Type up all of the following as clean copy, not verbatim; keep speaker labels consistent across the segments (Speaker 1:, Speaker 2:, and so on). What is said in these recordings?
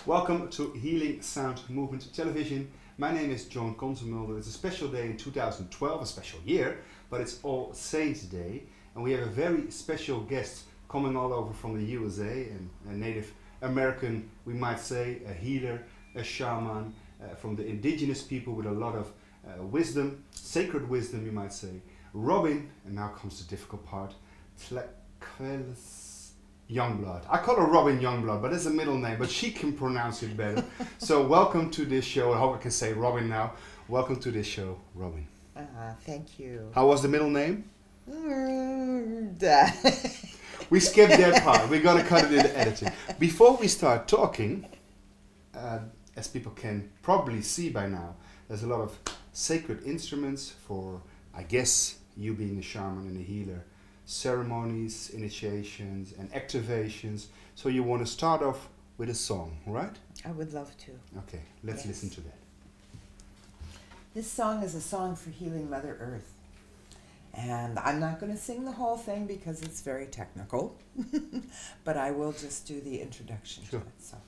Speaker 1: Welcome to Healing Sound Movement Television. My name is John Consemulder. It's a special day in 2012, a special year, but it's All Saints Day. And we have a very special guest coming all over from the USA, and a Native American, we might say, a healer, a shaman, from the Indigenous people with a lot of wisdom, sacred wisdom, you might say. Robin, and now comes the difficult part, Tekwelus Youngblood. I call her Robin Youngblood, but it's a middle name, but she can pronounce it better. So welcome to this show. I hope I can say Robin now. Welcome to this show, Robin.
Speaker 2: Thank you.
Speaker 1: How was the middle name? We skipped that part. We're going to cut it in the editing. Before we start talking, as people can probably see by now, there's a lot of sacred instruments for, I guess, you being a shaman and a healer, ceremonies, initiations, and activations. So you want to start off with a song, right?
Speaker 2: I would love to.
Speaker 1: Okay, let's listen to that.
Speaker 2: This song is a song for healing Mother Earth. And I'm not going to sing the whole thing because it's very technical, but I will just do the introduction to it. So.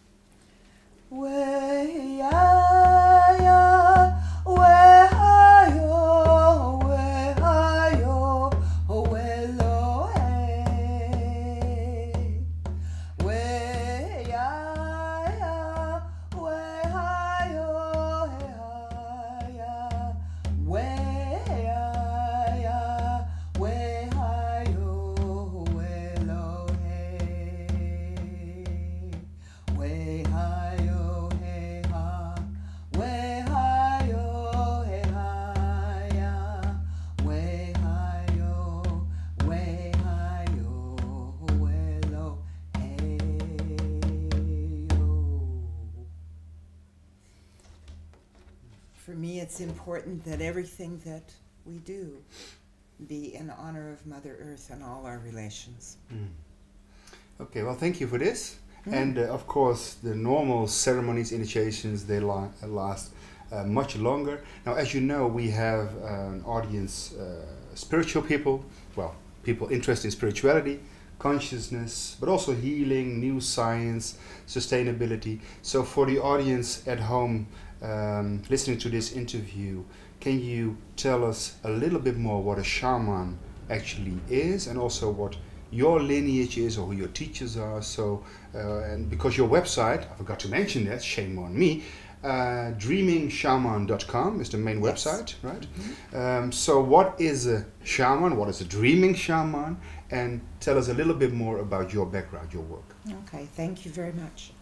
Speaker 2: For me, it's important that everything that we do be in honor of Mother Earth and all our relations.
Speaker 1: Okay, well, thank you for this. And of course, the normal ceremonies, initiations, they last much longer. Now, as you know, we have an audience, spiritual people, well, people interested in spirituality, consciousness, but also healing, new science, sustainability. So for the audience at home listening to this interview, can you tell us a little bit more what a shaman actually is, and also what your lineage is or who your teachers are? So, and because your website, I forgot to mention that, shame on me, dreamingshaman.com is the main website, right? So what is a shaman? What is a dreaming shaman? And tell us a little bit more about your background, your work.
Speaker 2: Okay, thank you very much.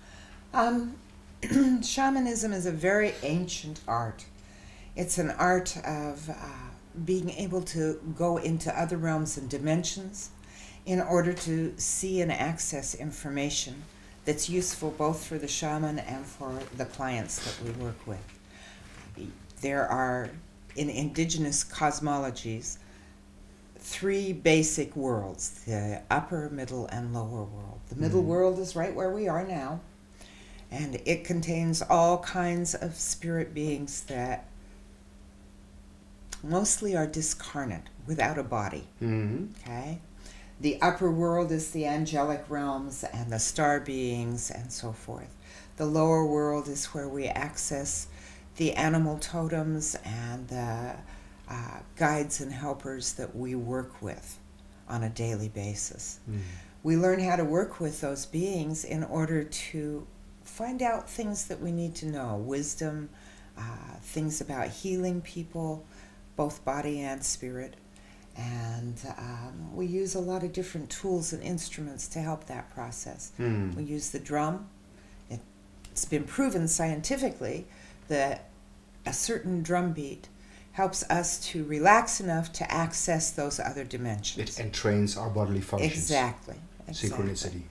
Speaker 2: Shamanism is a very ancient art. It's an art of being able to go into other realms and dimensions in order to see and access information that's useful both for the shaman and for the clients that we work with. There are, in indigenous cosmologies, three basic worlds: the upper, middle, and lower world. The middle world is right where we are now, and it contains all kinds of spirit beings that mostly are discarnate, without a body. Okay? The upper world is the angelic realms and the star beings and so forth. The lower world is where we access the animal totems and the guides and helpers that we work with on a daily basis. We learn how to work with those beings in order to find out things that we need to know, wisdom, things about healing people, both body and spirit. And we use a lot of different tools and instruments to help that process. We use the drum. It's been proven scientifically that a certain drum beat helps us to relax enough to access those other dimensions.
Speaker 1: It entrains our bodily functions.
Speaker 2: Exactly.
Speaker 1: Synchronicity.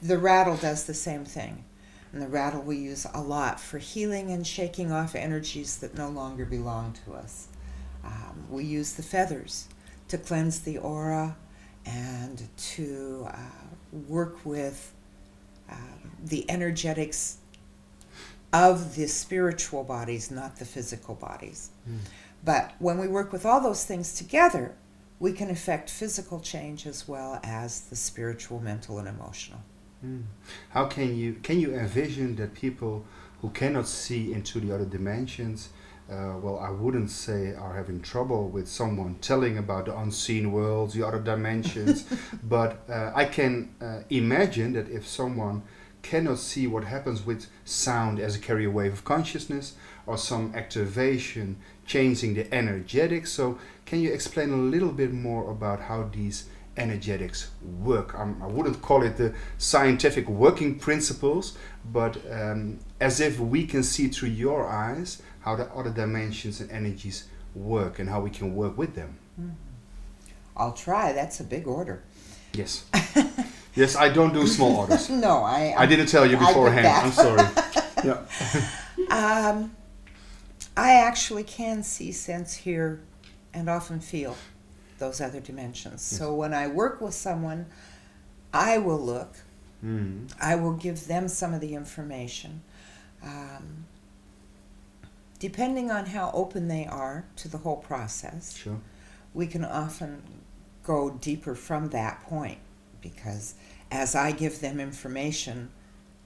Speaker 2: The rattle does the same thing. And the rattle we use a lot for healing and shaking off energies that no longer belong to us. We use the feathers to cleanse the aura and to work with the energetics of the spiritual bodies, not the physical bodies. But when we work with all those things together, we can affect physical change as well as the spiritual, mental, and emotional.
Speaker 1: Mm. How can you envision that people who cannot see into the other dimensions, well, I wouldn't say are having trouble with someone telling about the unseen worlds, the other dimensions, but I can imagine that if someone cannot see what happens with sound as a carrier wave of consciousness or some activation changing the energetics, so can you explain a little bit more about how these energetics work? I wouldn't call it the scientific working principles, but as if we can see through your eyes how the other dimensions and energies work and how we can work with them.
Speaker 2: Mm. I'll try. That's a big order.
Speaker 1: Yes. Yes, I don't do small orders.
Speaker 2: No, I
Speaker 1: didn't tell you beforehand. I'm sorry. Yeah.
Speaker 2: I actually can see, sense, hear, and often feel those other dimensions. Yes. So when I work with someone, I will look. Mm. I will give them some of the information. Depending on how open they are to the whole process,
Speaker 1: sure,
Speaker 2: we can often go deeper from that point, because as I give them information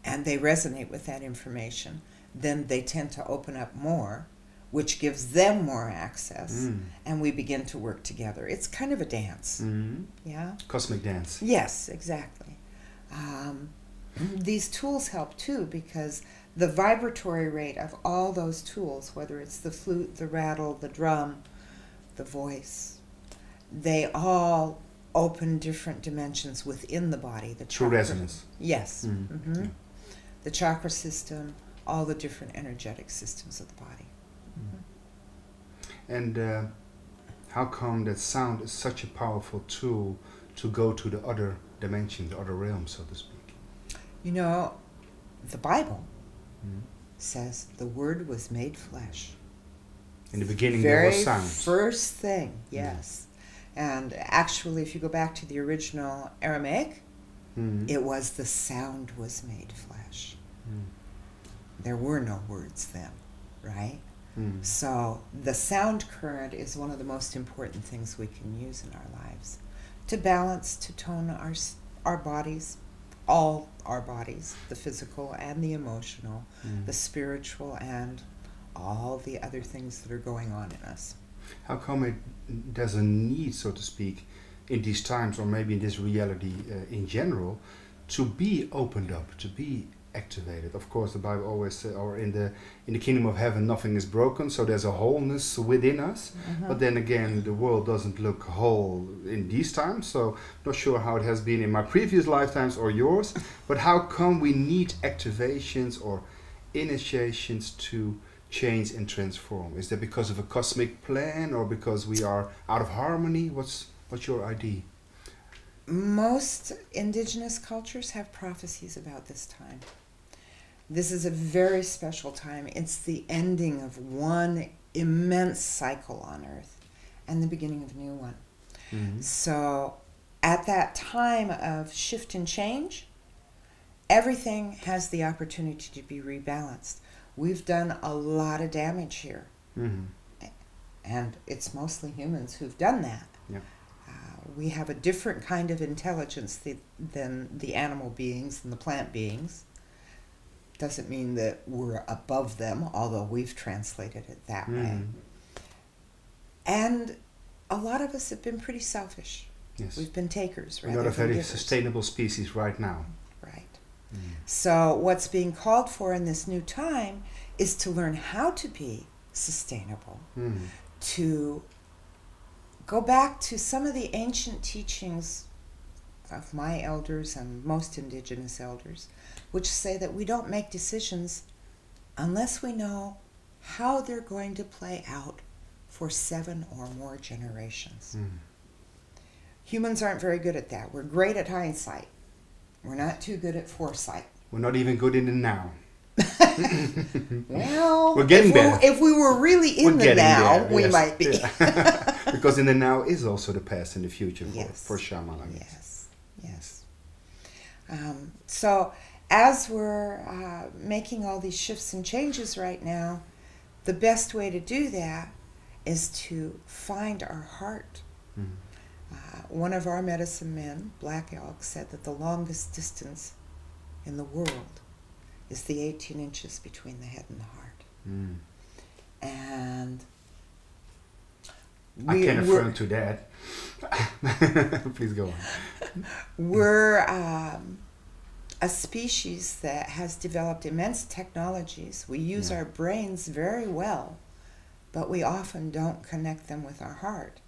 Speaker 2: and they resonate with that information, then they tend to open up more, which gives them more access, and we begin to work together. It's kind of a dance. Mm. Yeah?
Speaker 1: Cosmic dance.
Speaker 2: Yes, exactly. These tools help too, because the vibratory rate of all those tools, whether it's the flute, the rattle, the drum, the voice, they all open different dimensions within the body. The
Speaker 1: true resonance.
Speaker 2: Yes. Mm-hmm. Yeah. The chakra system, all the different energetic systems of the body. Mm-hmm.
Speaker 1: And how come that sound is such a powerful tool to go to the other dimension, the other realm, so to speak?
Speaker 2: You know, the Bible says the Word was made flesh.
Speaker 1: In the beginning there was sound.
Speaker 2: First thing, yes. And actually, if you go back to the original Aramaic, it was the sound was made flesh. There were no words then, right? So the sound current is one of the most important things we can use in our lives to balance, to tone our bodies, all our bodies, the physical and the emotional, the spiritual, and all the other things that are going on in us.
Speaker 1: How come there's a need, so to speak, in these times, or maybe in this reality in general, to be opened up, to be activated? Of course, the Bible always says, or in the kingdom of heaven, nothing is broken, so there's a wholeness within us. But then again, the world doesn't look whole in these times, so not sure how it has been in my previous lifetimes or yours. But how come we need activations or initiations to change and transform? Is that because of a cosmic plan, or because we are out of harmony? What's your idea?
Speaker 2: Most indigenous cultures have prophecies about this time. This is a very special time. It's the ending of one immense cycle on Earth and the beginning of a new one. So at that time of shift and change, everything has the opportunity to be rebalanced. We've done a lot of damage here. And it's mostly humans who've done that. Yeah. We have a different kind of intelligence than the animal beings and the plant beings. Doesn't mean that we're above them, although we've translated it that way. And a lot of us have been pretty selfish. Yes. We've been takers rather than givers.
Speaker 1: We're not a very sustainable species right now.
Speaker 2: Right. So what's being called for in this new time is to learn how to be sustainable, to go back to some of the ancient teachings of my elders and most indigenous elders, which say that we don't make decisions unless we know how they're going to play out for 7 or more generations. Humans aren't very good at that. We're great at hindsight. We're not too good at foresight.
Speaker 1: We're not even good in the now.
Speaker 2: Well,
Speaker 1: we're getting better.
Speaker 2: If we were really in the now, we might be.
Speaker 1: Yeah. Because in the now is also the past and the future for shaman.
Speaker 2: Yes. So as we're making all these shifts and changes right now, the best way to do that is to find our heart. One of our medicine men, Black Elk, said that the longest distance in the world is the 18 inches between the head and the heart.
Speaker 1: Mm.
Speaker 2: And
Speaker 1: I can affirm to that. Please go on.
Speaker 2: We're a species that has developed immense technologies. We use our brains very well, but we often don't connect them with our heart.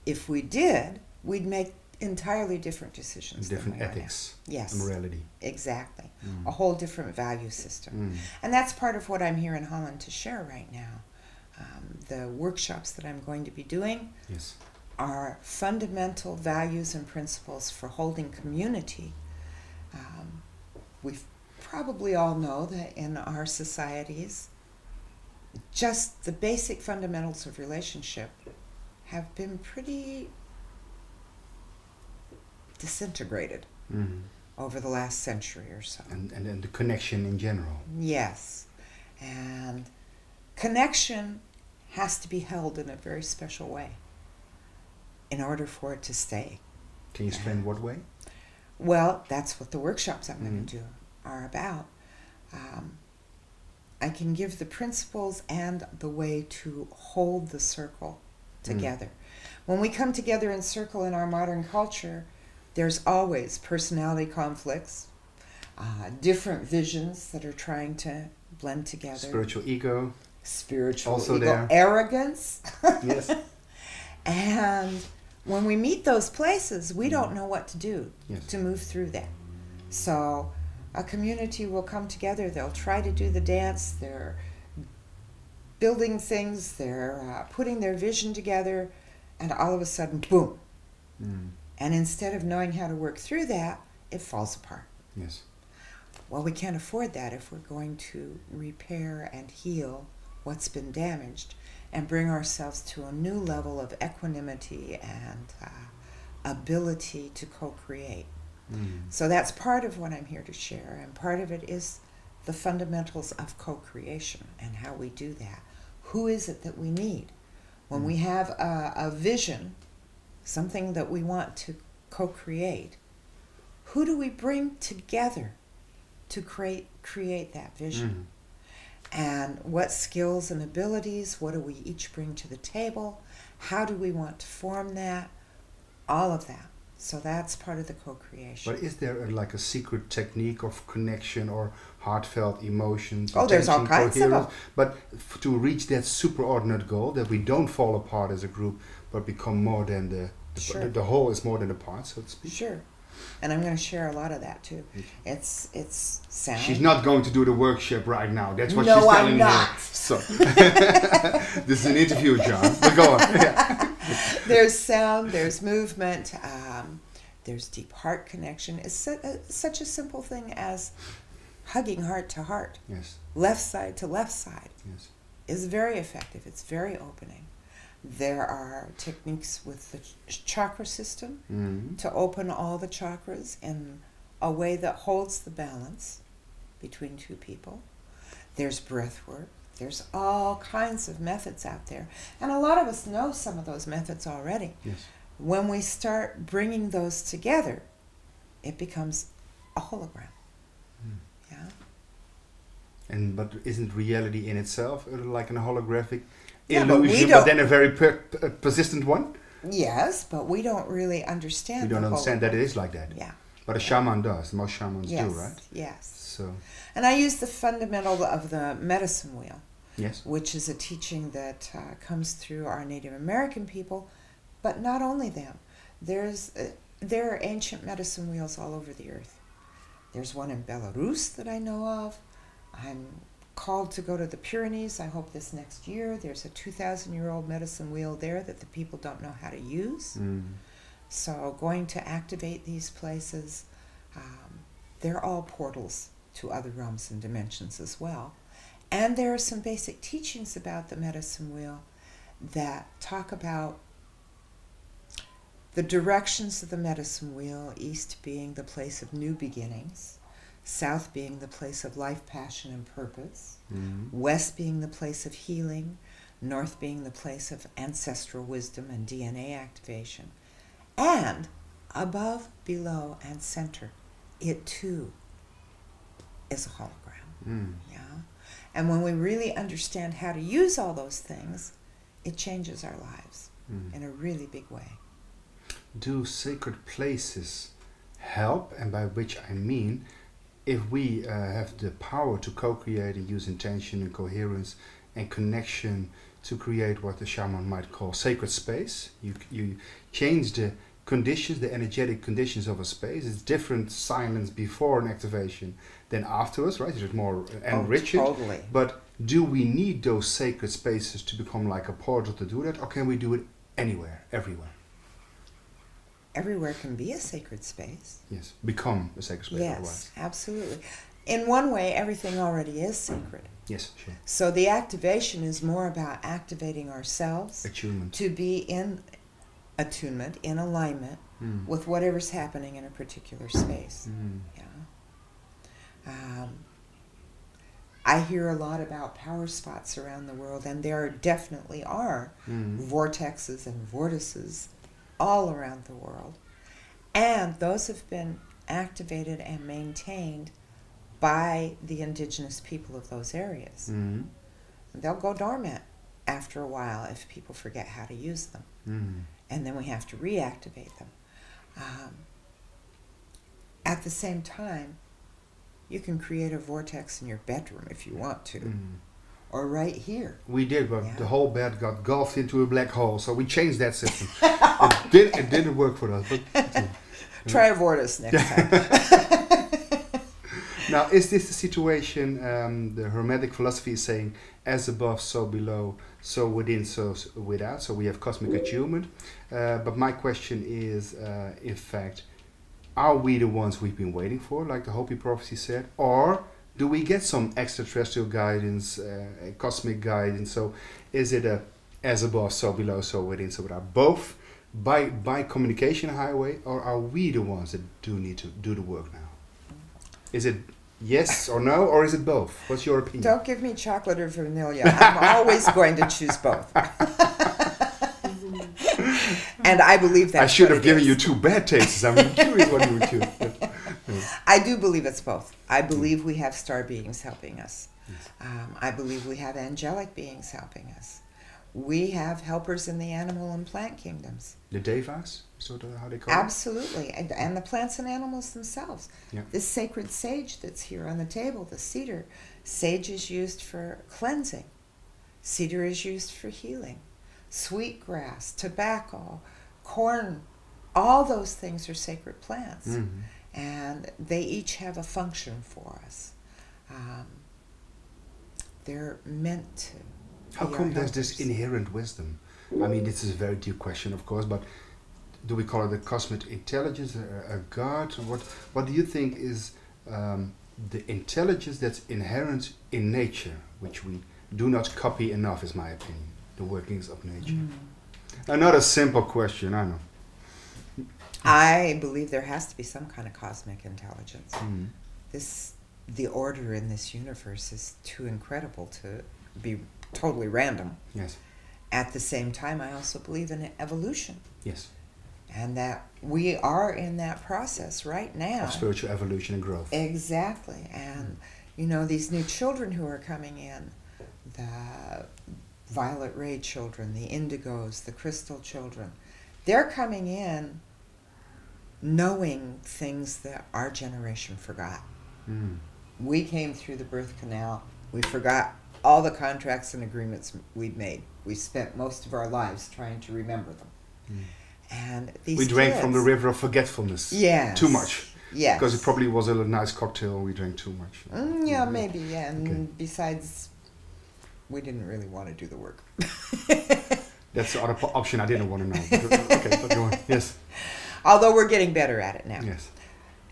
Speaker 2: If we did, we'd make entirely different decisions.
Speaker 1: Different ethics.
Speaker 2: Yes.
Speaker 1: And morality.
Speaker 2: Exactly. A whole different value system. And that's part of what I'm here in Holland to share right now. The workshops that I'm going to be doing are fundamental values and principles for holding community. We probably all know that in our societies, just the basic fundamentals of relationship have been pretty disintegrated over the last century or so.
Speaker 1: And the connection in general.
Speaker 2: Yes. And connection has to be held in a very special way in order for it to stay.
Speaker 1: Can you explain what way?
Speaker 2: Well, that's what the workshops I'm going to do are about. I can give the principles and the way to hold the circle together. When we come together in circle in our modern culture, there's always personality conflicts, different visions that are trying to blend together.
Speaker 1: Spiritual ego.
Speaker 2: Spiritual
Speaker 1: also
Speaker 2: ego.
Speaker 1: there.
Speaker 2: Arrogance.
Speaker 1: Yes.
Speaker 2: And when we meet those places, we don't know what to do to move through that. So a community will come together, they'll try to do the dance, they're building things, they're putting their vision together, and all of a sudden, boom. And instead of knowing how to work through that, it falls apart.
Speaker 1: Yes.
Speaker 2: Well, we can't afford that if we're going to repair and heal what's been damaged and bring ourselves to a new level of equanimity and ability to co-create. So that's part of what I'm here to share, and part of it is the fundamentals of co-creation and how we do that. Who is it that we need? When we have a vision, something that we want to co-create, who do we bring together to create that vision? And what skills and abilities, what do we each bring to the table? How do we want to form that? All of that. So that's part of the co-creation.
Speaker 1: But is there like a secret technique of connection or heartfelt emotions?
Speaker 2: Oh, there's all kinds of them.
Speaker 1: But to reach that superordinate goal, that we don't fall apart as a group, but become more than the whole is more than the part, so to speak.
Speaker 2: Sure. And I'm going to share a lot of that too. It's sound.
Speaker 1: She's not going to do the workshop right now. That's what
Speaker 2: no,
Speaker 1: she's telling
Speaker 2: I'm not.
Speaker 1: me. So this is an interview, John. But go on. Yeah.
Speaker 2: There's sound. There's movement. There's deep heart connection. It's such a simple thing as hugging heart to heart.
Speaker 1: Yes.
Speaker 2: Left side to left side.
Speaker 1: Yes.
Speaker 2: Is very effective. It's very opening. There are techniques with the chakra system to open all the chakras in a way that holds the balance between two people. There's breath work. There's all kinds of methods out there. And a lot of us know some of those methods already.
Speaker 1: Yes.
Speaker 2: When we start bringing those together, it becomes a hologram. Yeah.
Speaker 1: But isn't reality in itself like an holographic
Speaker 2: Yeah,
Speaker 1: illusion, but then a very persistent one?
Speaker 2: Yes, but we don't really understand.
Speaker 1: We don't understand that it is like that.
Speaker 2: Yeah.
Speaker 1: But a shaman does. Most shamans do, right?
Speaker 2: Yes.
Speaker 1: So.
Speaker 2: And I use the fundamental of the medicine wheel.
Speaker 1: Yes.
Speaker 2: Which is a teaching that comes through our Native American people, but not only them. There are ancient medicine wheels all over the earth. There's one in Belarus that I know of. I'm called to go to the Pyrenees, I hope this next year. There's a 2,000-year-old medicine wheel there that the people don't know how to use. So going to activate these places, they're all portals to other realms and dimensions as well. And there are some basic teachings about the medicine wheel that talk about the directions of the medicine wheel, east being the place of new beginnings, south being the place of life, passion, and purpose, west being the place of healing, north being the place of ancestral wisdom and DNA activation, and above, below, and center, it too is a hologram. Yeah. And when we really understand how to use all those things, it changes our lives in a really big way.
Speaker 1: Do sacred places help? And by which I mean, if we have the power to co-create and use intention and coherence and connection to create what the shaman might call sacred space, you change the conditions, the energetic conditions of a space. It's different silence before an activation than afterwards, right? It's more enriched.
Speaker 2: Oh, totally.
Speaker 1: But do we need those sacred spaces to become like a portal to do that, or can we do it anywhere, everywhere?
Speaker 2: Everywhere can be a sacred space.
Speaker 1: Yes, become a sacred space.
Speaker 2: Yes,
Speaker 1: otherwise.
Speaker 2: Absolutely. In one way, everything already is sacred.
Speaker 1: Yes, sure.
Speaker 2: So the activation is more about activating ourselves
Speaker 1: Attunement.
Speaker 2: to be in attunement, in alignment with whatever's happening in a particular space. Yeah. I hear a lot about power spots around the world, and there definitely are vortexes and vortices all around the world. And those have been activated and maintained by the indigenous people of those areas. They'll go dormant after a while if people forget how to use them. And then we have to reactivate them. At the same time, you can create a vortex in your bedroom if you want to. Or right here.
Speaker 1: We did, but the whole bed got gulfed into a black hole, so we changed that system. It didn't work for us. But
Speaker 2: try a vortex next time.
Speaker 1: Now, is this the situation the Hermetic philosophy is saying, as above, so below, so within, so without? So we have cosmic attunement. But my question is, in fact, are we the ones we've been waiting for, like the Hopi prophecy said? Or do we get some extraterrestrial guidance, cosmic guidance? So is it a as above, so below, so within, so without? Both by communication highway, or are we the ones that do need to do the work now? Is it yes or no, or is it both? What's your opinion?
Speaker 2: Don't give me chocolate or vanilla. I'm always going to choose both. And I believe that.
Speaker 1: I should have given you two bad tastes. I'm curious what you would choose.
Speaker 2: I do believe it's both. I believe we have star beings helping us.
Speaker 1: Yes.
Speaker 2: I believe we have angelic beings helping us. We have helpers in the animal and plant kingdoms.
Speaker 1: The devas, sort of how they call
Speaker 2: Absolutely. And the plants and animals themselves.
Speaker 1: Yeah.
Speaker 2: This sacred sage that's here on the table, the cedar, sage is used for cleansing. Cedar is used for healing. Sweetgrass, tobacco, corn, all those things are sacred plants. And they each have a function for us. They're meant to.
Speaker 1: How come there's this inherent wisdom? I mean, this is a very deep question, of course, but do we call it a cosmic intelligence, a God? What do you think is the intelligence that's inherent in nature, which we do not copy enough, is my opinion, the workings of nature? Another simple question, I know.
Speaker 2: I believe there has to be some kind of cosmic intelligence. The order in this universe is too incredible to be totally random.
Speaker 1: Yes.
Speaker 2: At the same time, I also believe in evolution.
Speaker 1: Yes.
Speaker 2: And that we are in that process right now.
Speaker 1: Of spiritual evolution and growth.
Speaker 2: Exactly. And, you know, these new children who are coming in, the violet ray children, the indigos, the crystal children, they're coming in knowing things that our generation forgot. We came through the birth canal. We forgot all the contracts and agreements we'd made. We spent most of our lives trying to remember them. And these
Speaker 1: we drank
Speaker 2: kids,
Speaker 1: from the river of forgetfulness.
Speaker 2: Yes.
Speaker 1: Too much.
Speaker 2: Yes.
Speaker 1: Because it probably was a nice cocktail and we drank too much.
Speaker 2: Yeah, maybe. Yeah. And besides, we didn't really want to do the work.
Speaker 1: That's the other option I didn't want to know. Okay, but go on. Yes.
Speaker 2: Although we're getting better at it now.
Speaker 1: Yes.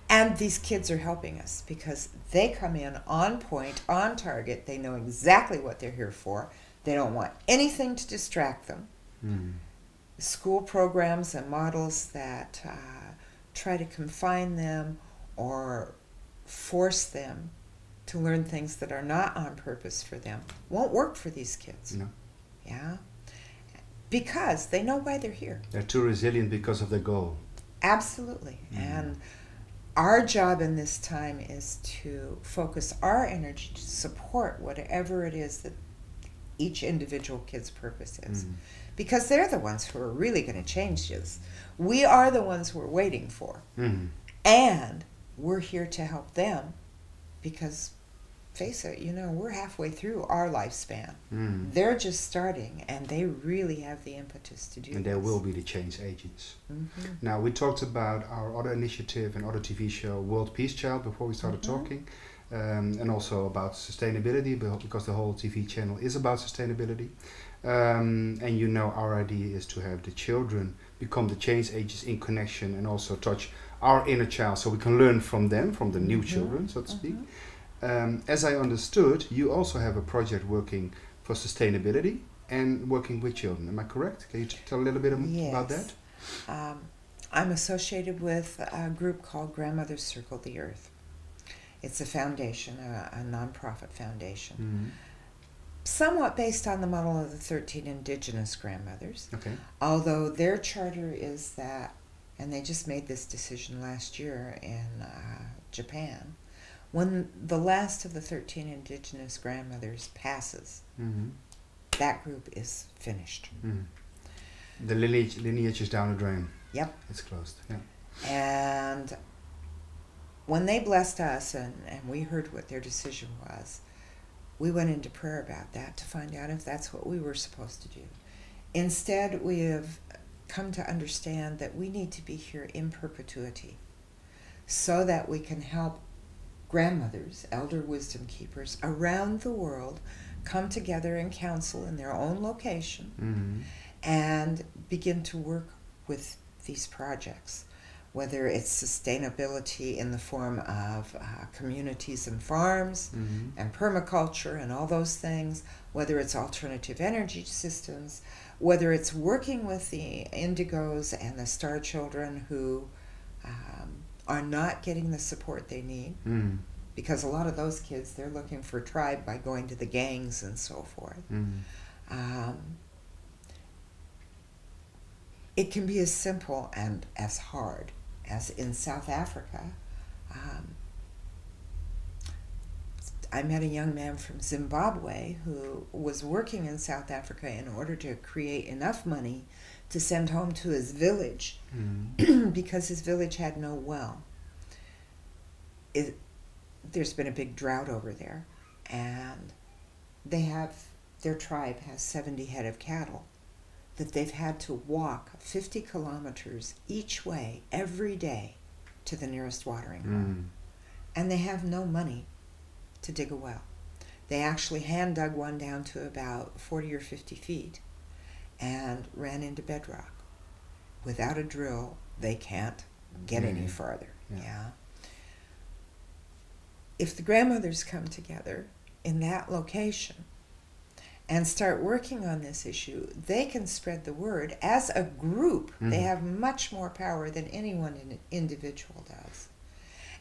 Speaker 2: And these kids are helping us because they come in on point, on target. They know exactly what they're here for. They don't want anything to distract them. School programs and models that try to confine them or force them to learn things that are not on purpose for them won't work for these kids.
Speaker 1: No.
Speaker 2: Yeah? Because they know why they're here.
Speaker 1: They're too resilient because of their goal.
Speaker 2: Absolutely. And our job in this time is to focus our energy to support whatever it is that each individual kid's purpose is.
Speaker 1: Mm.
Speaker 2: Because they're the ones who are really going to change this. We are the ones we're waiting for.
Speaker 1: Mm.
Speaker 2: And we're here to help them because, face it, you know, we're halfway through our lifespan.
Speaker 1: Mm.
Speaker 2: They're just starting, and they really have the impetus to do
Speaker 1: And
Speaker 2: this.
Speaker 1: they will be the change agents.
Speaker 2: Mm-hmm.
Speaker 1: Now, we talked about our other initiative and other TV show, World Peace Child, before we started
Speaker 2: Mm-hmm.
Speaker 1: talking. And also about sustainability, because the whole TV channel is about sustainability. And you know, our idea is to have the children become the change agents in connection and also touch our inner child so we can learn from them, from the new
Speaker 2: Mm-hmm.
Speaker 1: children, so to speak.
Speaker 2: Mm-hmm.
Speaker 1: As I understood, you also have a project working for sustainability and working with children. Am I correct? Can you tell a little bit about that?
Speaker 2: I'm associated with a group called Grandmother's Circle the Earth. It's a foundation, a nonprofit foundation,
Speaker 1: Mm-hmm.
Speaker 2: somewhat based on the model of the 13 Indigenous grandmothers.
Speaker 1: Okay.
Speaker 2: Although their charter is that, and they just made this decision last year in Japan, when the last of the 13 Indigenous grandmothers passes,
Speaker 1: Mm-hmm.
Speaker 2: that group is finished.
Speaker 1: Mm-hmm. The lineage is down the drain.
Speaker 2: Yep.
Speaker 1: It's closed. Yeah.
Speaker 2: And when they blessed us and we heard what their decision was, we went into prayer about that to find out if that's what we were supposed to do. Instead, we have come to understand that we need to be here in perpetuity so that we can help grandmothers, elder wisdom keepers around the world come together and counsel in their own location
Speaker 1: Mm-hmm.
Speaker 2: and begin to work with these projects, whether it's sustainability in the form of communities and farms
Speaker 1: Mm-hmm.
Speaker 2: and permaculture and all those things, whether it's alternative energy systems, whether it's working with the indigos and the star children who are not getting the support they need,
Speaker 1: Mm-hmm.
Speaker 2: because a lot of those kids, they're looking for tribe by going to the gangs and so forth.
Speaker 1: Mm-hmm.
Speaker 2: It can be as simple and as hard as in South Africa. I met a young man from Zimbabwe who was working in South Africa in order to create enough money to send home to his village
Speaker 1: Mm-hmm.
Speaker 2: because his village had no well. There's been a big drought over there, and their tribe has 70 head of cattle that they've had to walk 50 kilometers each way every day to the nearest watering hole.
Speaker 1: Mm-hmm.
Speaker 2: And they have no money to dig a well. They actually hand dug one down to about 40 or 50 feet and ran into bedrock. Without a drill, they can't get any further. Yeah. If the grandmothers come together in that location and start working on this issue, they can spread the word. As a group,
Speaker 1: Mm-hmm.
Speaker 2: they have much more power than anyone individual does.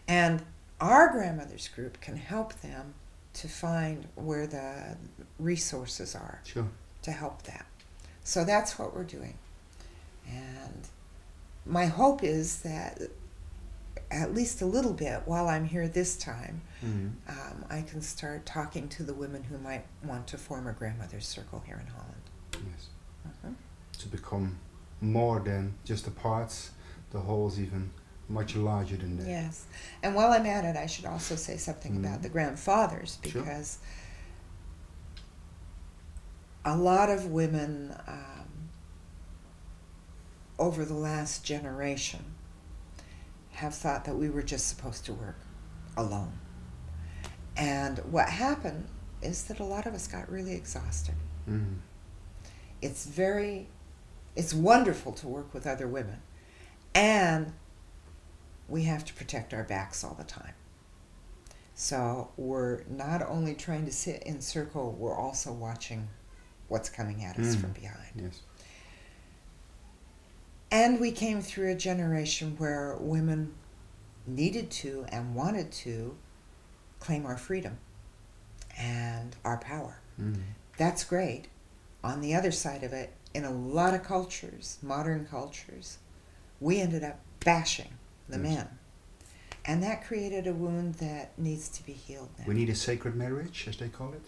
Speaker 2: And our grandmothers group can help them to find where the resources are
Speaker 1: Sure.
Speaker 2: to help that. So that's what we're doing. And my hope is that at least a little bit while I'm here this time,
Speaker 1: Mm-hmm.
Speaker 2: I can start talking to the women who might want to form a grandmother's circle here in Holland.
Speaker 1: Yes.
Speaker 2: Mhm.
Speaker 1: To become more than just the parts, the whole is even much larger than that.
Speaker 2: Yes. And while I'm at it, I should also say something about the grandfathers,
Speaker 1: Sure.
Speaker 2: because a lot of women over the last generation have thought that we were just supposed to work alone. And what happened is that a lot of us got really exhausted.
Speaker 1: Mm-hmm.
Speaker 2: It's wonderful to work with other women. And we have to protect our backs all the time. So we're not only trying to sit in circle, we're also watching what's coming at us from behind.
Speaker 1: Yes.
Speaker 2: And we came through a generation where women needed to and wanted to claim our freedom and our power.
Speaker 1: Mm-hmm.
Speaker 2: That's great. On the other side of it, in a lot of cultures, modern cultures, we ended up bashing the
Speaker 1: Yes.
Speaker 2: men. And that created a wound that needs to be healed now.
Speaker 1: We need a sacred marriage, as they call it.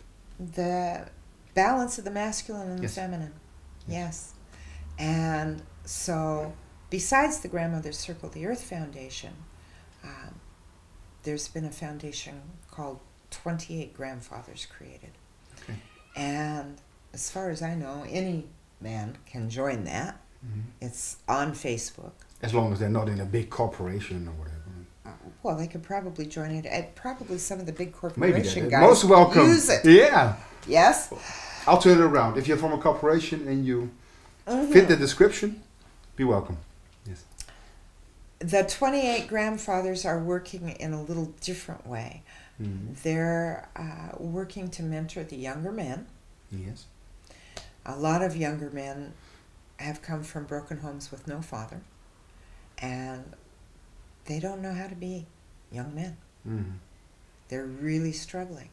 Speaker 2: The balance of the masculine and
Speaker 1: Yes.
Speaker 2: the feminine. Yes. And so, besides the Grandmother's Circle, the Earth Foundation, there's been a foundation called 28 Grandfathers created.
Speaker 1: Okay.
Speaker 2: And as far as I know, any man can join that.
Speaker 1: Mm-hmm.
Speaker 2: It's on Facebook.
Speaker 1: As long as they're not in a big corporation or whatever.
Speaker 2: Well, they could probably join it. And probably some of the big
Speaker 1: Maybe
Speaker 2: corporation
Speaker 1: they're
Speaker 2: guys
Speaker 1: most welcome.
Speaker 2: use it.
Speaker 1: Yeah.
Speaker 2: Yes?
Speaker 1: I'll turn it around. If you're from a corporation and you
Speaker 2: Mm-hmm.
Speaker 1: fit the description, be welcome. Yes.
Speaker 2: The 28 Grandfathers are working in a little different way.
Speaker 1: Mm-hmm.
Speaker 2: They're working to mentor the younger men.
Speaker 1: Yes.
Speaker 2: A lot of younger men have come from broken homes with no father, and they don't know how to be young men.
Speaker 1: Mm-hmm.
Speaker 2: They're really struggling.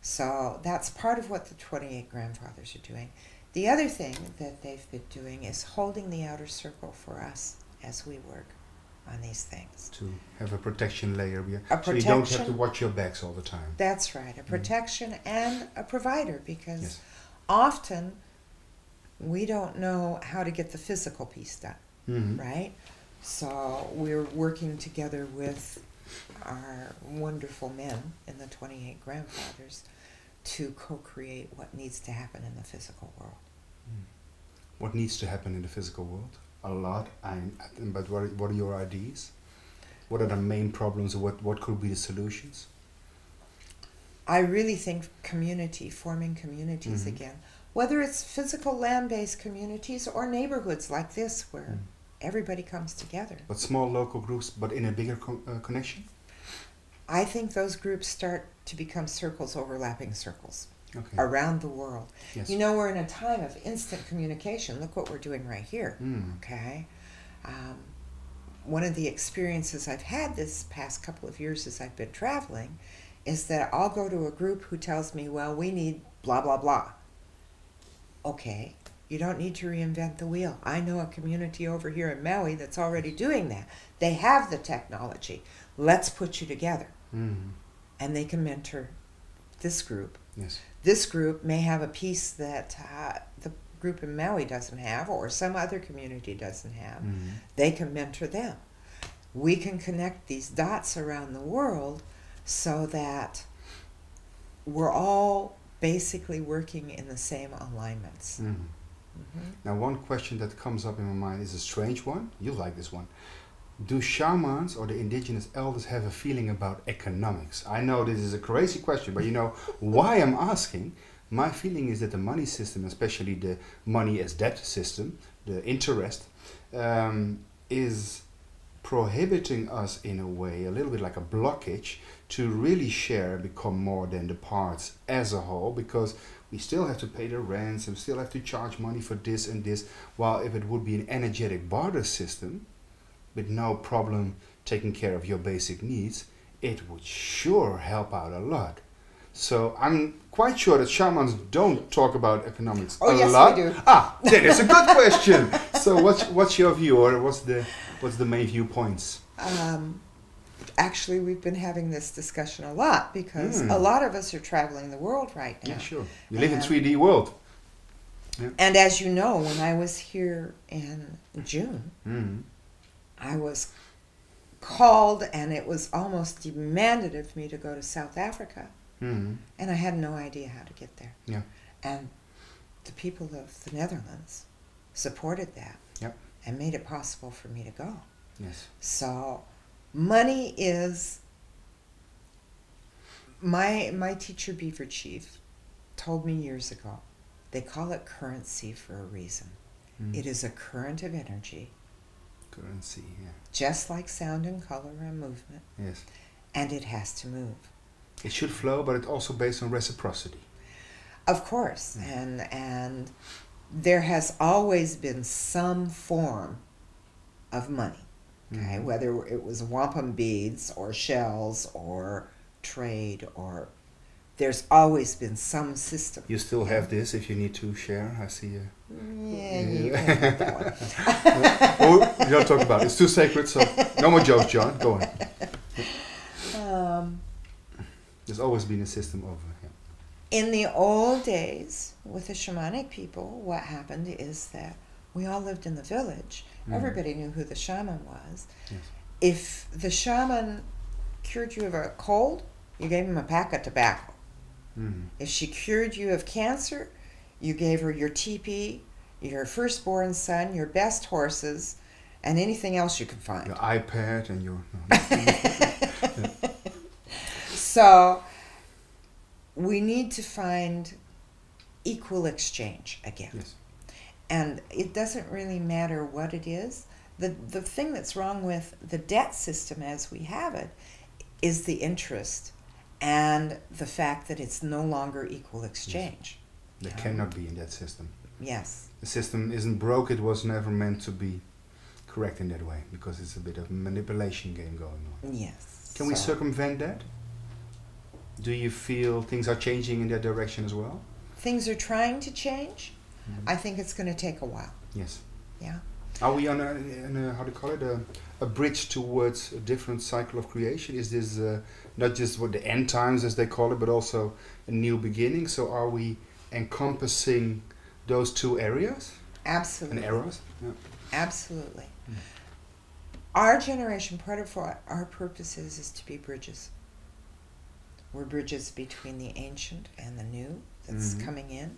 Speaker 2: So that's part of what the 28 Grandfathers are doing. The other thing that they've been doing is holding the outer circle for us as we work on these things.
Speaker 1: To have a protection layer.
Speaker 2: A
Speaker 1: So you don't have to
Speaker 2: protection.
Speaker 1: watch your backs all the time.
Speaker 2: That's right, a protection and a provider, because
Speaker 1: Yes.
Speaker 2: often we don't know how to get the physical piece done,
Speaker 1: Mm-hmm.
Speaker 2: right? So we're working together with our wonderful men in the 28 Grandfathers to co-create what needs to happen in the physical world.
Speaker 1: What needs to happen in the physical world? A lot. But what are your ideas? What are the main problems? What could be the solutions?
Speaker 2: I really think community, forming communities
Speaker 1: Mhm.
Speaker 2: again, whether it's physical land-based communities or neighborhoods like this where everybody comes together.
Speaker 1: But small local groups, but in a bigger connection?
Speaker 2: I think those groups start to become circles overlapping circles
Speaker 1: Okay.
Speaker 2: around the world.
Speaker 1: Yes.
Speaker 2: You know, we're in a time of instant communication. Look what we're doing right here.
Speaker 1: Mm.
Speaker 2: Okay. One of the experiences I've had this past couple of years as I've been traveling is that I'll go to a group who tells me, well, we need blah, blah, blah. Okay, you don't need to reinvent the wheel. I know a community over here in Maui that's already doing that. They have the technology. Let's put you together.
Speaker 1: Mm.
Speaker 2: And they can mentor this group.
Speaker 1: Yes.
Speaker 2: This group may have a piece that the group in Maui doesn't have, or some other community doesn't have.
Speaker 1: Mm.
Speaker 2: They can mentor them. We can connect these dots around the world so that we're all basically working in the same alignments.
Speaker 1: Mm.
Speaker 2: Mm-hmm.
Speaker 1: Now, one question that comes up in my mind is a strange one. You like this one. Do shamans or the indigenous elders have a feeling about economics? I know this is a crazy question, but you know why I'm asking? My feeling is that the money system, especially the money as debt system, the interest, is prohibiting us in a way, a little bit like a blockage, to really share and become more than the parts as a whole, because we still have to pay the rents and still have to charge money for this and this, while if it would be an energetic barter system with no problem taking care of your basic needs, it would sure help out a lot. So I'm quite sure that shamans don't talk about economics a
Speaker 2: yes,
Speaker 1: lot.
Speaker 2: we do.
Speaker 1: Ah, that is a good question. So what's your view, or what's the main viewpoints?
Speaker 2: Actually, we've been having this discussion a lot because a lot of us are traveling the world right now.
Speaker 1: Yeah, sure. You live in 3D world. Yeah.
Speaker 2: And as you know, when I was here in June, I was called and it was almost demanded of me to go to South Africa. And I had no idea how to get there.
Speaker 1: Yeah.
Speaker 2: And the people of the Netherlands supported that.
Speaker 1: Yep.
Speaker 2: And made it possible for me to go.
Speaker 1: Yes.
Speaker 2: So money is, my teacher Beaver Chief told me years ago, they call it currency for a reason. It is a current of energy.
Speaker 1: Currency, yeah.
Speaker 2: Just like sound and color and movement.
Speaker 1: Yes.
Speaker 2: And it has to move.
Speaker 1: It should flow, but it's also based on reciprocity.
Speaker 2: Of course. And there has always been some form of money. Okay, whether it was wampum beads or shells or trade, or there's always been some system.
Speaker 1: You still have this if you need to share. I see you.
Speaker 2: Yeah, you can have that one.
Speaker 1: Oh, we don't talk about it. It's too sacred, so no more jokes, John. Go on. There's always been a system of...
Speaker 2: In the old days, with the shamanic people, what happened is that we all lived in the village. Everybody knew who the shaman was.
Speaker 1: Yes.
Speaker 2: If the shaman cured you of a cold, you gave him a pack of tobacco. If she cured you of cancer, you gave her your teepee, your firstborn son, your best horses, and anything else you could find.
Speaker 1: Your iPad and your...
Speaker 2: So we need to find equal exchange again.
Speaker 1: Yes.
Speaker 2: And it doesn't really matter what it is. The thing that's wrong with the debt system as we have it is the interest and the fact that it's no longer equal exchange.
Speaker 1: Yes. There cannot be in that system.
Speaker 2: Yes.
Speaker 1: The system isn't broke. It was never meant to be correct in that way because it's a bit of a manipulation game going on.
Speaker 2: Yes.
Speaker 1: Can we circumvent that? Do you feel things are changing in that direction as well?
Speaker 2: Things are trying to change. I think it's going to take a while.
Speaker 1: Yes.
Speaker 2: Yeah.
Speaker 1: Are we on a how do you call it, a bridge towards a different cycle of creation? Is this not just what the end times, as they call it, but also a new beginning? So are we encompassing those two areas?
Speaker 2: Absolutely.
Speaker 1: And eras? Yeah.
Speaker 2: Absolutely. Our generation, part of what our purpose is to be bridges. We're bridges between the ancient and the new that's coming in.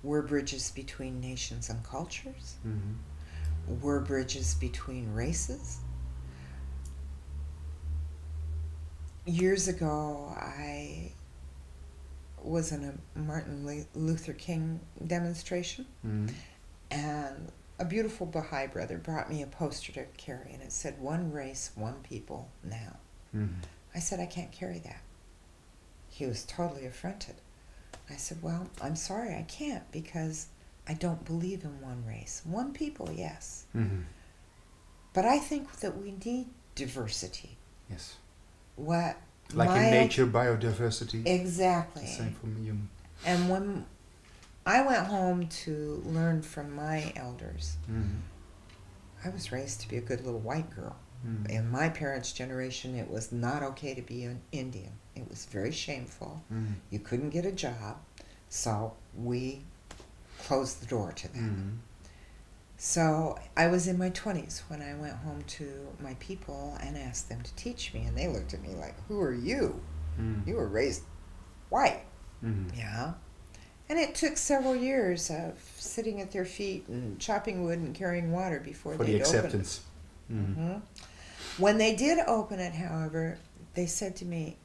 Speaker 2: We're bridges between nations and cultures. We're bridges between races. Years ago, I was in a Martin Luther King demonstration, and a beautiful Baha'i brother brought me a poster to carry, and it said, "One race, one people, now." I said, "I can't carry that." He was totally affronted. I said, "Well, I'm sorry, I can't, because I don't believe in one race. One people, yes. But I think that we need diversity."
Speaker 1: Yes.
Speaker 2: What?
Speaker 1: Like in nature, biodiversity.
Speaker 2: Exactly.
Speaker 1: It's the same for human.
Speaker 2: And when I went home to learn from my elders, I was raised to be a good little white girl. In my parents' generation, it was not okay to be an Indian. It was very shameful. You couldn't get a job, so we closed the door to that. So I was in my 20s when I went home to my people and asked them to teach me, and they looked at me like, "Who are you? You were raised white." Yeah. And it took several years of sitting at their feet and chopping wood and carrying water before
Speaker 1: for
Speaker 2: they'd
Speaker 1: the acceptance.
Speaker 2: When they did open it, however, they said to me,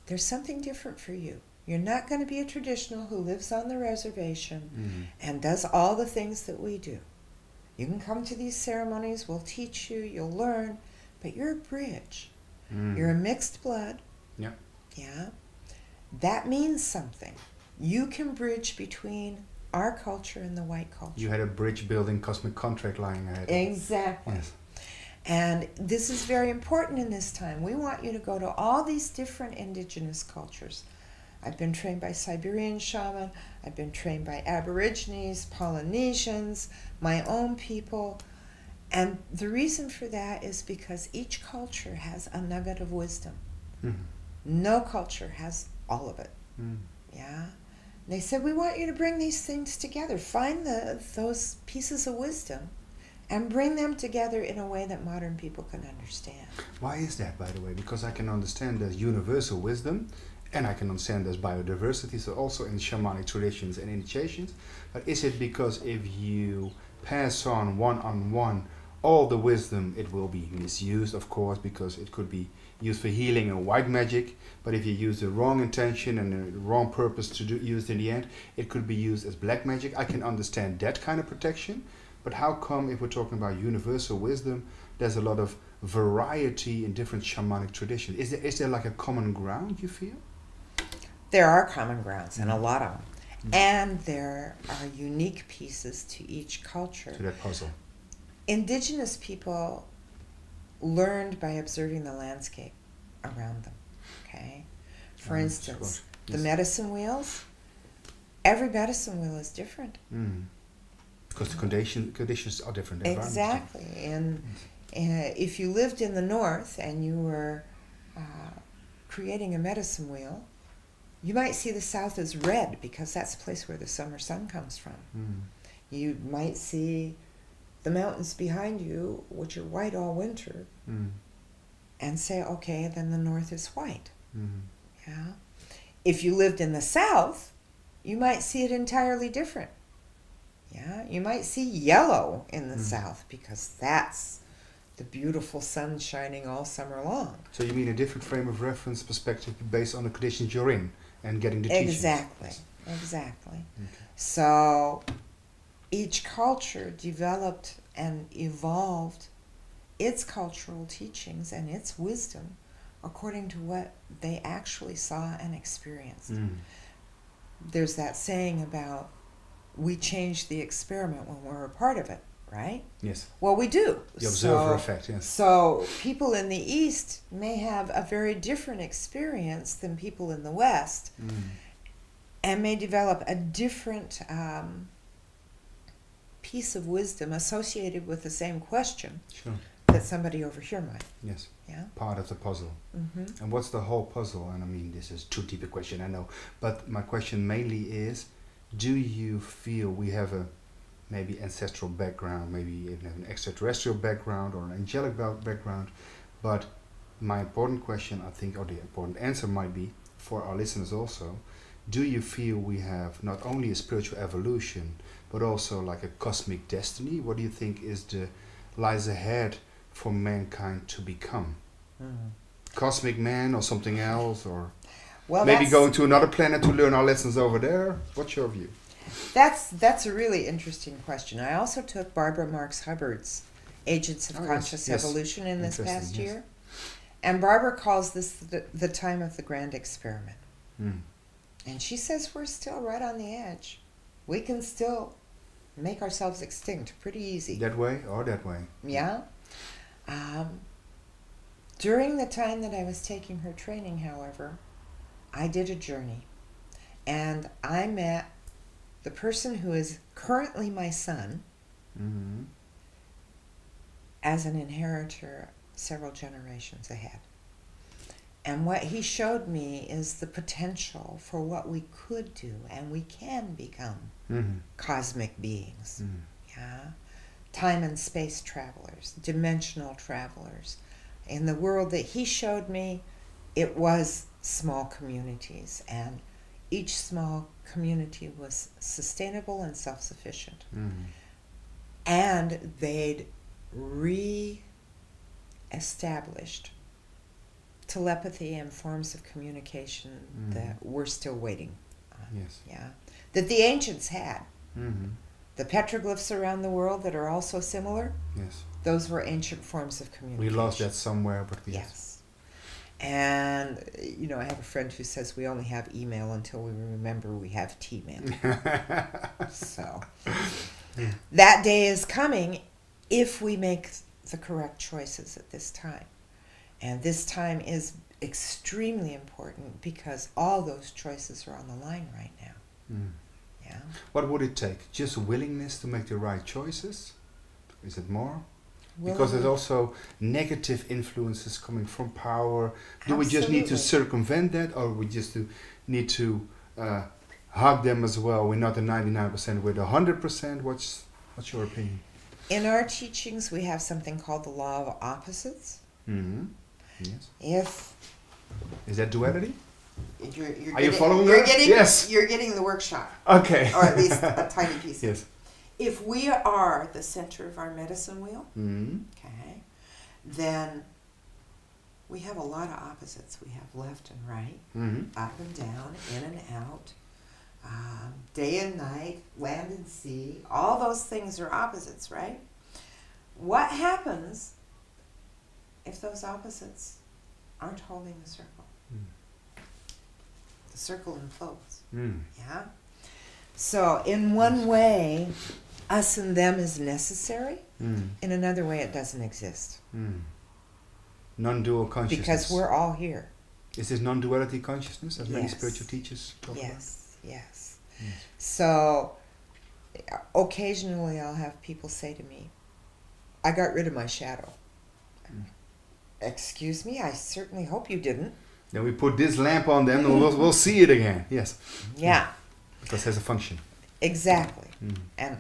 Speaker 2: "There's something different for you. You're not going to be a traditional who lives on the reservation and does all the things that we do. You can come to these ceremonies, we'll teach you, you'll learn, but you're a bridge. You're a mixed blood."
Speaker 1: Yeah.
Speaker 2: Yeah. That means something. You can bridge between our culture and the white culture.
Speaker 1: You had a bridge building cosmic contract lying ahead.
Speaker 2: Exactly.
Speaker 1: Yes.
Speaker 2: And this is very important in this time. We want you to go to all these different indigenous cultures. I've been trained by Siberian shaman, I've been trained by Aborigines, Polynesians, my own people. And the reason for that is because each culture has a nugget of wisdom. No culture has all of it. Yeah. They said, "We want you to bring these things together. Find those pieces of wisdom and bring them together in a way that modern people can understand."
Speaker 1: Why is that, by the way? Because I can understand there's universal wisdom, and I can understand there's biodiversity, so also in shamanic traditions and initiations. But is it because if you pass on one all the wisdom, it will be misused, of course, because it could be used for healing and white magic, but if you use the wrong intention and the wrong purpose to use it in the end, it could be used as black magic. I can understand that kind of protection, but how come, if we're talking about universal wisdom, there's a lot of variety in different shamanic traditions? Is there like a common ground, you feel?
Speaker 2: There are common grounds, and a lot of them. And there are unique pieces to each culture.
Speaker 1: To that puzzle.
Speaker 2: Indigenous people learned by observing the landscape around them. Okay? For instance, the medicine wheels, every medicine wheel is different.
Speaker 1: Because the conditions are different.
Speaker 2: Exactly. If you lived in the north and you were creating a medicine wheel, you might see the south as red because that's the place where the summer sun comes from. You might see the mountains behind you, which are white all winter, and say, okay, then the north is white. Yeah. If you lived in the south, you might see it entirely different. Yeah. You might see yellow in the south because that's the beautiful sun shining all summer long.
Speaker 1: So you mean a different frame of reference perspective based on the conditions you're in and getting the teachings?
Speaker 2: Exactly. Okay. So each culture developed and evolved its cultural teachings and its wisdom according to what they actually saw and experienced. There's that saying about we change the experiment when we're a part of it, right?
Speaker 1: Yes.
Speaker 2: Well, we do.
Speaker 1: The observer effect, yes.
Speaker 2: So people in the East may have a very different experience than people in the West and may develop a different piece of wisdom associated with the same question that somebody over here might.
Speaker 1: Yes.
Speaker 2: Yeah.
Speaker 1: Part of the puzzle. And what's the whole puzzle? And I mean, this is too deep a question, I know. But my question mainly is, do you feel we have a maybe ancestral background, maybe even have an extraterrestrial background or an angelic background? But my important question, I think, or the important answer might be, for our listeners also, do you feel we have not only a spiritual evolution, but also like a cosmic destiny? What do you think lies ahead for mankind to become? Cosmic man or something else, or maybe going to another planet to learn our lessons over there? What's your view?
Speaker 2: That's a really interesting question. I also took Barbara Marx Hubbard's Agents of Conscious Evolution in this past year. And Barbara calls this the time of the grand experiment. And she says we're still right on the edge. We can still make ourselves extinct pretty easy.
Speaker 1: That way or that way?
Speaker 2: Yeah. During the time that I was taking her training, however, I did a journey. And I met the person who is currently my son as an inheritor several generations ahead. And what he showed me is the potential for what we could do and we can become cosmic beings. Yeah? Time and space travelers, dimensional travelers. In the world that he showed me, it was small communities, and each small community was sustainable and self-sufficient. And they'd re-established telepathy and forms of communication that we're still waiting on.
Speaker 1: Yes.
Speaker 2: Yeah. That the ancients had. The petroglyphs around the world that are also similar, those were ancient forms of communication.
Speaker 1: We lost that somewhere, but we
Speaker 2: And, you know, I have a friend who says we only have email until we remember we have T-mail. So, that day is coming if we make the correct choices at this time. And this time is extremely important because all those choices are on the line right now. Yeah.
Speaker 1: What would it take? Just willingness to make the right choices? Is it more? Because there's also negative influences coming from power. Do we just need to circumvent that, or we just need to hug them as well? We're not at 99%, we're at 100%. What's your opinion?
Speaker 2: In our teachings, we have something called the law of opposites.
Speaker 1: Yes. Is that duality?
Speaker 2: You're
Speaker 1: Are you following that? Yes.
Speaker 2: You're getting the workshop.
Speaker 1: Okay.
Speaker 2: Or at least a tiny piece.
Speaker 1: Yes.
Speaker 2: If we are the center of our medicine wheel, okay, then we have a lot of opposites. We have left and right, up and down, in and out, day and night, land and sea. All those things are opposites, right? What happens if those opposites aren't holding the circle? The circle implodes. Yeah? So in one way, us and them is necessary. In another way, it doesn't exist.
Speaker 1: Non-dual consciousness.
Speaker 2: Because we're all here.
Speaker 1: Is this non-duality consciousness, as many spiritual teachers talk about?
Speaker 2: Yes. So occasionally I'll have people say to me, I got rid of my shadow. Excuse me, I certainly hope you didn't.
Speaker 1: Then we put this lamp on them and we'll see it again. Yes.
Speaker 2: Yeah.
Speaker 1: Because it has a function.
Speaker 2: Exactly. And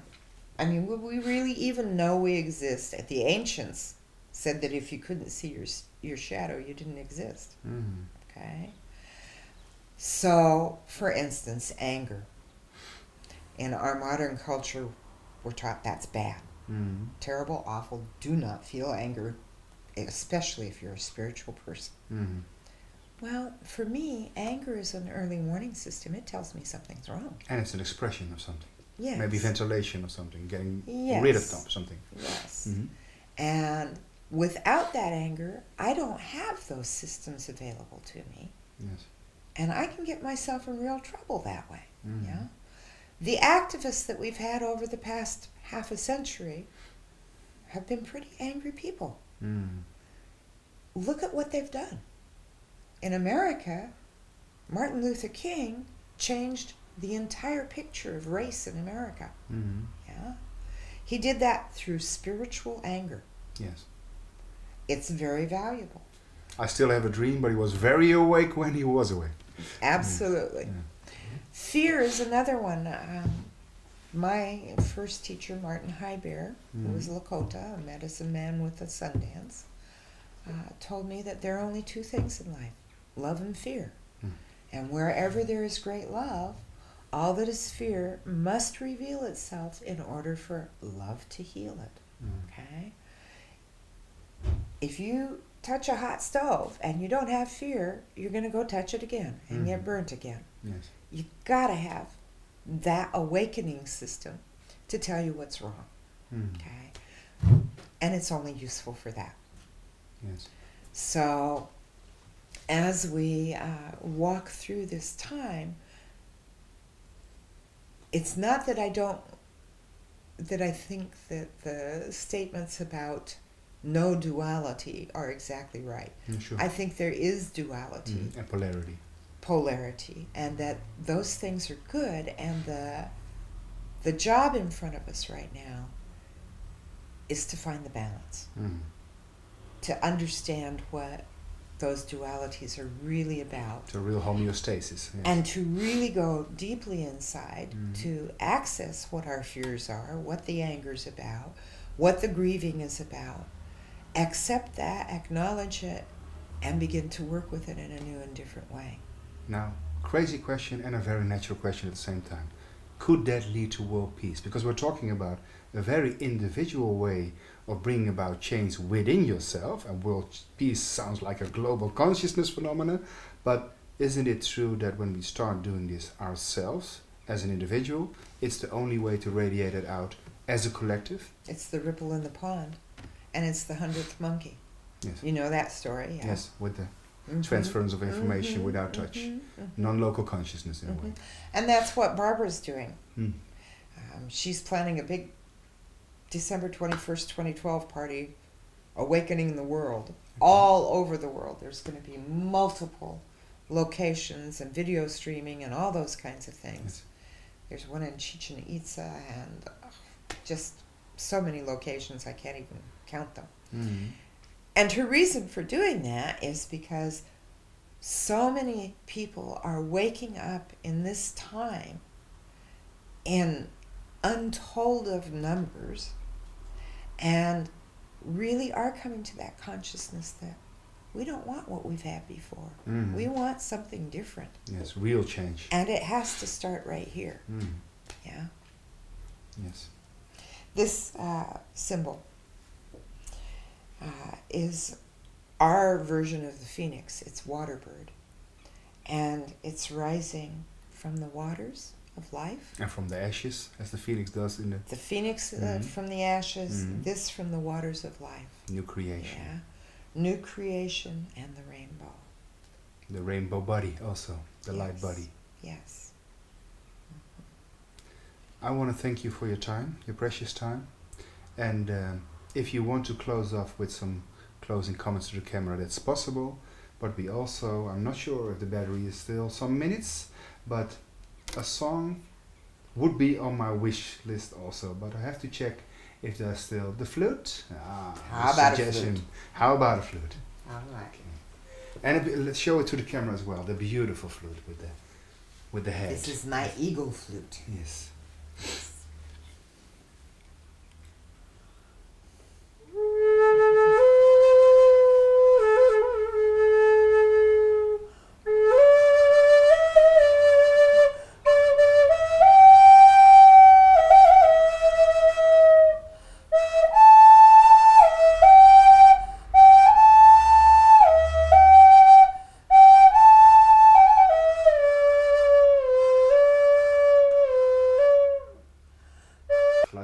Speaker 2: I mean, would we really even know we exist? The ancients said that if you couldn't see your shadow, you didn't exist. Okay? So, for instance, anger. In our modern culture, we're taught that's bad. Terrible, awful. Do not feel anger, especially if you're a spiritual person. Well, for me, anger is an early warning system. It tells me something's wrong.
Speaker 1: And it's an expression of something.
Speaker 2: Yes.
Speaker 1: Maybe ventilation of something, getting rid of something.
Speaker 2: Yes. And without that anger, I don't have those systems available to me.
Speaker 1: Yes.
Speaker 2: And I can get myself in real trouble that way. Yeah. The activists that we've had over the past half a century have been pretty angry people. Look at what they've done. In America, Martin Luther King changed the entire picture of race in America. Yeah. He did that through spiritual anger.
Speaker 1: Yes.
Speaker 2: It's very valuable.
Speaker 1: I still have a dream, but he was very awake when he was awake.
Speaker 2: Absolutely. Fear is another one. My first teacher, Martin Heiber, who was Lakota, a medicine man with a Sundance, told me that there are only two things in life, love and fear. And wherever there is great love, all that is fear must reveal itself in order for love to heal it. Okay? If you touch a hot stove and you don't have fear, you're going to go touch it again and get burnt again.
Speaker 1: Yes.
Speaker 2: You got to have that awakening system to tell you what's wrong. Okay? And it's only useful for that.
Speaker 1: Yes.
Speaker 2: So as we walk through this time, it's not that I think that the statements about no duality are exactly right.
Speaker 1: Sure.
Speaker 2: I think there is duality.
Speaker 1: And polarity.
Speaker 2: Polarity, and that those things are good, and the job in front of us right now is to find the balance, to understand what those dualities are really about.
Speaker 1: It's a real homeostasis. Yes.
Speaker 2: And to really go deeply inside to access what our fears are, what the anger's about, what the grieving is about, accept that, acknowledge it, and begin to work with it in a new and different way.
Speaker 1: Now, crazy question and a very natural question at the same time. Could that lead to world peace? Because we're talking about a very individual way of bringing about change within yourself, and world peace sounds like a global consciousness phenomenon, but isn't it true that when we start doing this ourselves as an individual, it's the only way to radiate it out as a collective?
Speaker 2: It's the ripple in the pond, and it's the 100th monkey.
Speaker 1: Yes.
Speaker 2: You know that story? Yeah.
Speaker 1: Yes, with the transference of information without touch. Non-local consciousness in a way.
Speaker 2: And that's what Barbara's doing. She's planning a big December 21st, 2012 party, Awakening the World, all over the world. There's going to be multiple locations and video streaming and all those kinds of things.
Speaker 1: Yes.
Speaker 2: There's one in Chichen Itza and just so many locations I can't even count them. And her reason for doing that is because so many people are waking up in this time in untold of numbers and really are coming to that consciousness that we don't want what we've had before. We want something different.
Speaker 1: Yes, real change.
Speaker 2: And it has to start right here. Yeah.
Speaker 1: Yes.
Speaker 2: This symbol is our version of the phoenix. It's water bird. And it's rising from the waters of life.
Speaker 1: And from the ashes, as the phoenix does in
Speaker 2: the phoenix from the ashes, this from the waters of life.
Speaker 1: New creation.
Speaker 2: Yeah. New creation and the rainbow.
Speaker 1: The rainbow body also, the light body.
Speaker 2: Yes.
Speaker 1: I want to thank you for your time, your precious time. And if you want to close off with some closing comments to the camera, that's possible. But we also, I'm not sure if the battery is still some minutes, but a song would be on my wish list also. But I have to check if there's still the flute.
Speaker 2: How about a
Speaker 1: suggestion.
Speaker 2: flute?
Speaker 1: How about a flute?
Speaker 2: All right.
Speaker 1: Okay. And let's show it to the camera as well. The beautiful flute with the head.
Speaker 2: This is my eagle flute.
Speaker 1: Yes.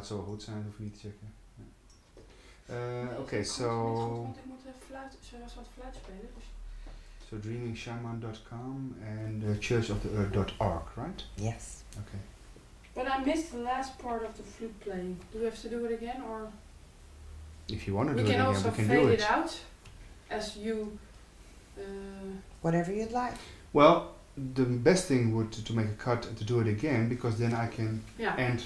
Speaker 1: Zou goed zijn, hoef je niet te checken. Okay, so...
Speaker 3: Want ik moet wat fluit spelen. Dus.
Speaker 1: So dreamingshaman.com and churchoftheearth.org, right?
Speaker 2: Yes.
Speaker 1: Okay.
Speaker 3: But I missed the last part of the flute playing. Do we have to do it again, or?
Speaker 1: If you want to do
Speaker 3: We
Speaker 1: it
Speaker 3: can
Speaker 1: again,
Speaker 3: also
Speaker 1: we can
Speaker 3: fade
Speaker 1: do
Speaker 3: it
Speaker 1: it.
Speaker 3: out, as you...
Speaker 2: Whatever you'd like.
Speaker 1: Well, the best thing would to make a cut and to do it again, because then I can end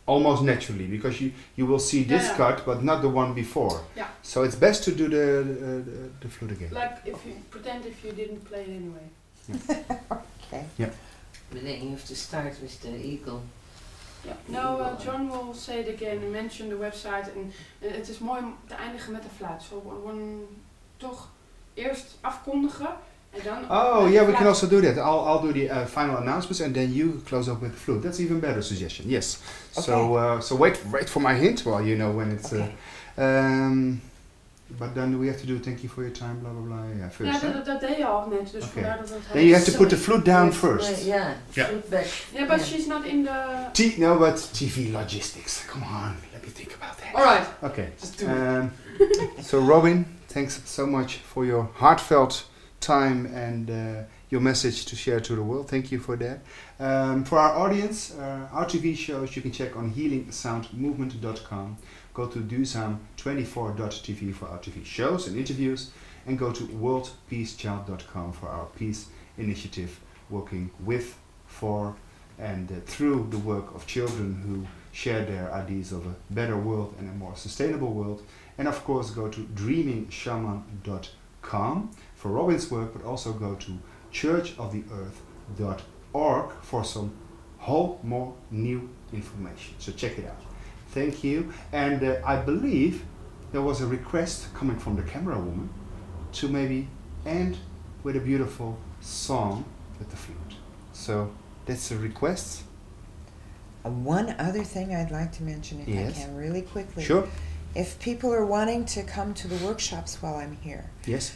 Speaker 1: almost naturally, because you will see this cut but not the one before.
Speaker 3: Yeah.
Speaker 1: So it's best to do the flute again.
Speaker 3: Like if you pretend if you didn't play it anyway.
Speaker 2: Okay.
Speaker 1: Yeah.
Speaker 4: But then you have to start with the eagle.
Speaker 3: Ja. No, John will say it again and mention the website. En het is mooi om te eindigen met de fluit. Zo toch eerst afkondigen.
Speaker 1: Oh yeah, we can also do that. I'll do the final announcements and then you close up with the flute. That's even better suggestion. Yes. Okay. So wait for my hint. Well, you know when it's.
Speaker 2: Okay.
Speaker 1: But then we have to do thank you for your time, blah blah blah. Yeah, first.
Speaker 3: Ja, dat deed je al net. Dus
Speaker 1: okay.
Speaker 3: vandaar dat het.
Speaker 1: Then you have to put the flute down first.
Speaker 4: Yeah. Flute back.
Speaker 3: Yeah, but she's not in the.
Speaker 1: No, but TV logistics. Come on, let me think about that.
Speaker 3: All right.
Speaker 1: Okay.
Speaker 3: Just do it.
Speaker 1: So Robin, thanks so much for your heartfelt time and your message to share to the world. Thank you for that. For our audience, our TV shows you can check on HealingSoundMovement.com. Go to duurzaam24.tv for our TV shows and interviews, and go to worldpeacechild.com for our peace initiative working with, for, and through the work of children who share their ideas of a better world and a more sustainable world. And of course go to dreamingshaman.com for Robin's work, but also go to churchoftheearth.org for some whole more new information. So check it out. Thank you. And I believe there was a request coming from the camera woman to maybe end with a beautiful song with the flute. So that's a request.
Speaker 2: One other thing I'd like to mention, if
Speaker 1: Yes.
Speaker 2: I can, really quickly.
Speaker 1: Sure.
Speaker 2: If people are wanting to come to the workshops while I'm here,
Speaker 1: Yes.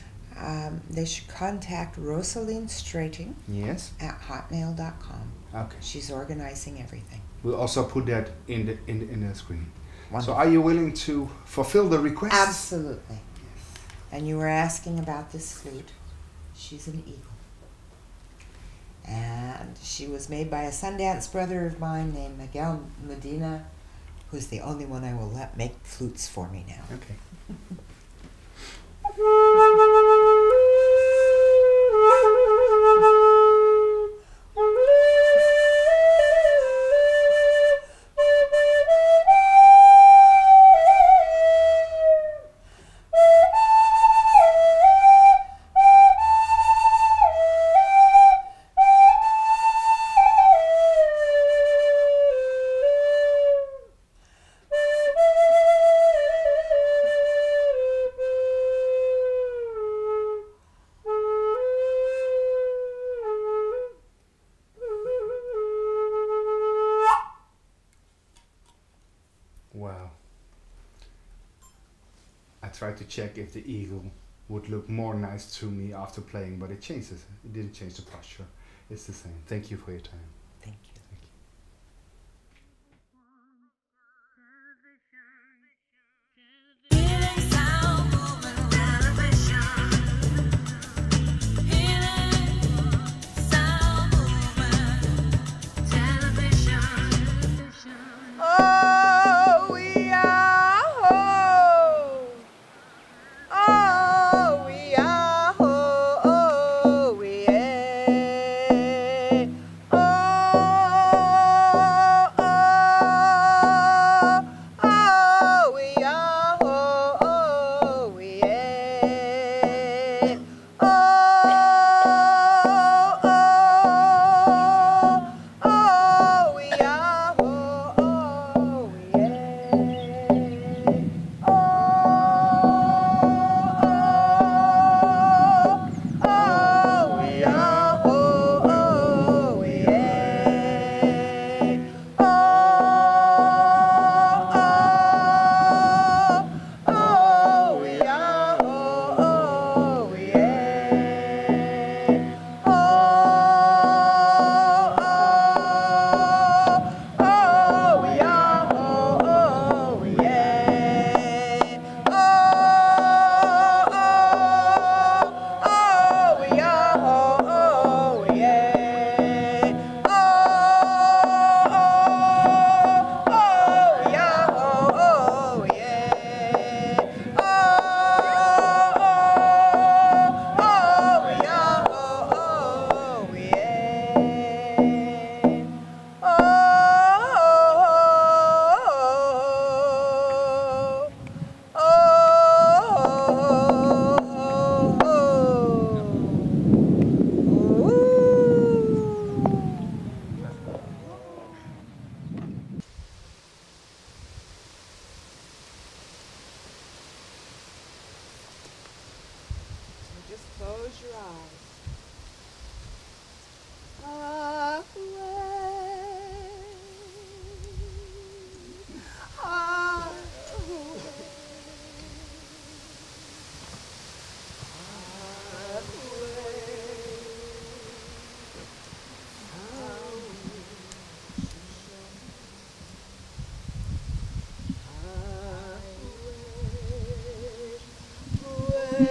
Speaker 2: they should contact Rosaline Strating
Speaker 1: Yes.
Speaker 2: at hotmail.com.
Speaker 1: Okay.
Speaker 2: She's organizing everything.
Speaker 1: We'll also put that in the screen.
Speaker 2: Wonderful.
Speaker 1: So are you willing to fulfill the request?
Speaker 2: Absolutely. And you were asking about this flute. She's an eagle. And she was made by a Sundance brother of mine named Miguel Medina, who's the only one I will let make flutes for me now.
Speaker 1: Okay. Wow. I tried to check if the eagle would look more nice to me after playing, but it changes. It didn't change the posture. It's the same. Thank you for your time.
Speaker 2: Thank you.
Speaker 1: Thank you.
Speaker 5: Healing sound movement television. Healing sound movement television.
Speaker 6: Oh, we are whole. Oh, we are whole. Oh, we are. Oh, Close your eyes. Away.